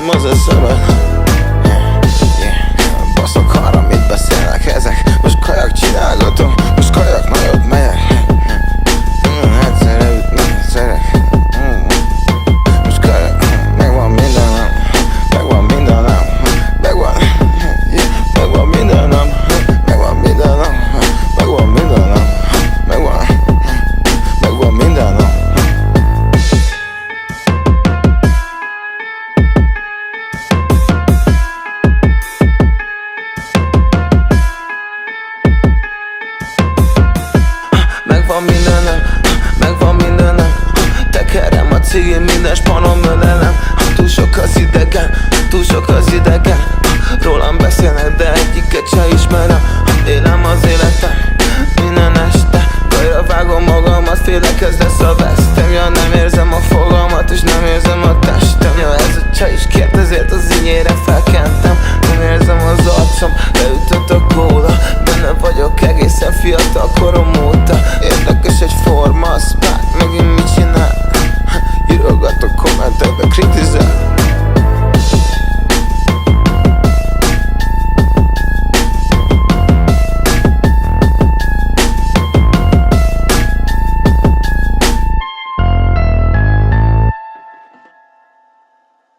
Nekem az a szabad. Baszok arra, mit beszélnek ezek. Most kajak csinálgatom, most kajak nagyot megyek. Egyszerre szerek. Most kajak, megvan mindenem. Megvan mindenem. Megvan mindenem. Megvan mindenem. Megvan mindenem. Megvan mindenem. Megvan mindenem. Tekerem a cigén, minden spanom ölelem. Túl sok az idegen. Rólam beszélnek, de egyiket se ismerem. Élem az életem, minden este. Bajra vágom magamat, félek ez lesz a vesztem. Ja,